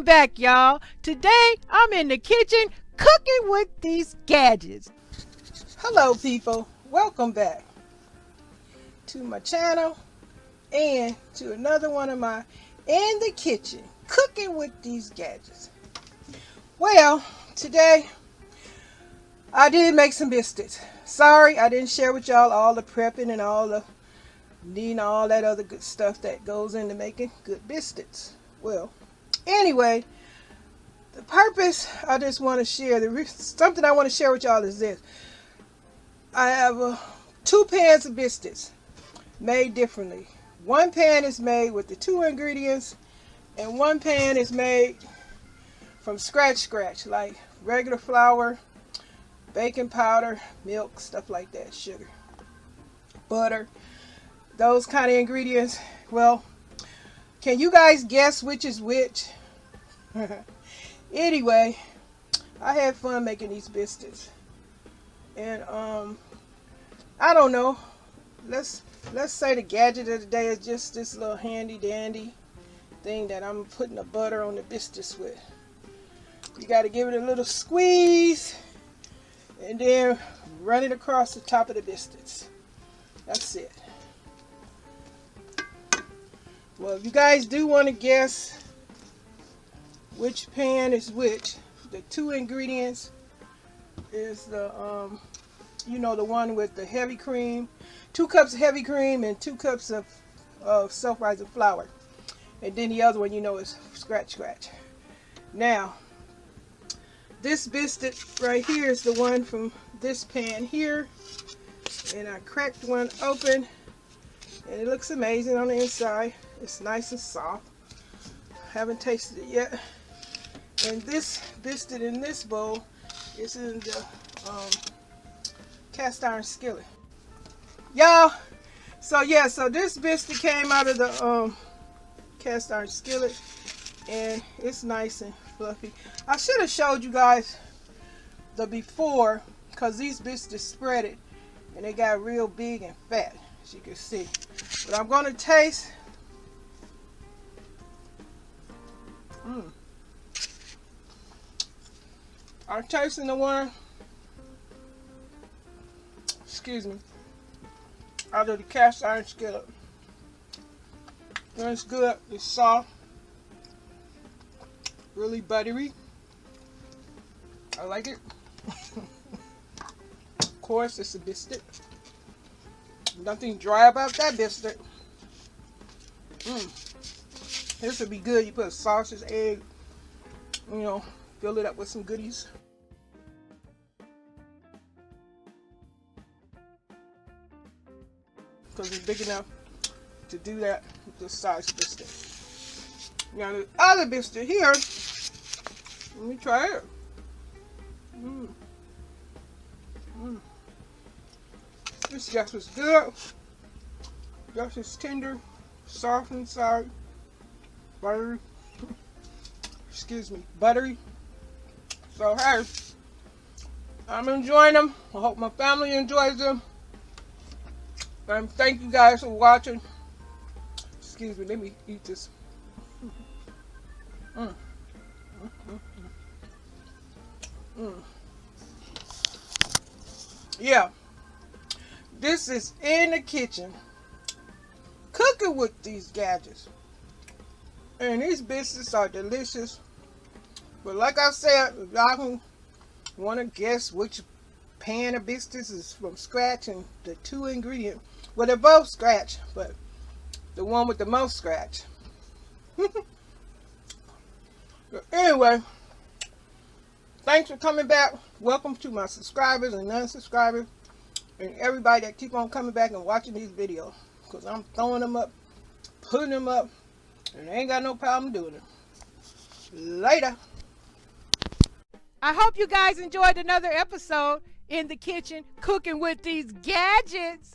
back, y'all. Today, I'm in the kitchen cooking with these gadgets. Hello, people. Welcome back to my channel and to another one of my in the kitchen cooking with these gadgets. Well, today I did make some biscuits. Sorry I didn't share with y'all all the prepping and all the needing all that other good stuff that goes into making good biscuits. Well, anyway, the purpose I just want to share, something I want to share with y'all is this. I have 2 pans of biscuits made differently. One pan is made with the 2 ingredients, and one pan is made from scratch, like regular flour, baking powder, milk, stuff like that, sugar, butter, those kind of ingredients. Well, can you guys guess which is which? Anyway, I had fun making these biscuits, and I don't know, let's say the gadget of the day is just this little handy dandy thing that I'm putting the butter on the biscuits with. You got to give it a little squeeze and then run it across the top of the biscuits. That's it. Well, if you guys do want to guess which pan is which, the 2 ingredients is the the one with the heavy cream, 2 cups of heavy cream and 2 cups of self-rising flour, and then the other one is scratch. Now this biscuit right here is the one from this pan here, and I cracked one open and it looks amazing on the inside. It's nice and soft. Haven't tasted it yet. And this biscuit in this bowl is in the cast iron skillet. Y'all, so this biscuit came out of the cast iron skillet, and it's nice and fluffy. I should have showed you guys the before, because these biscuits spread it and they got real big and fat, as you can see. But I'm going to taste. I'm tasting the one, out of the cast iron skillet. It's good. It's soft, really buttery. I like it. Of course, it's a biscuit. Nothing dry about that biscuit. This would be good. You put a sausage, egg, fill it up with some goodies. Because it's big enough to do that with this size biscuit. Now the other biscuit here, let me try it. This just was good. Just is tender, soft inside, buttery. Buttery. So hey, I'm enjoying them. I hope my family enjoys them. And thank you guys for watching. Let me eat this. Yeah, this is in the kitchen cooking with these gadgets, and these biscuits are delicious. But like I said, if y'all want to guess which pan of biscuits is from scratch and the 2 ingredients, well, they're both scratch, but the one with the most scratch. Anyway, thanks for coming back. Welcome to my subscribers and non-subscribers and everybody that keep on coming back and watching these videos, because I'm throwing them up, putting them up, and I ain't got no problem doing it. Later. I hope you guys enjoyed another episode in the kitchen cooking with these gadgets.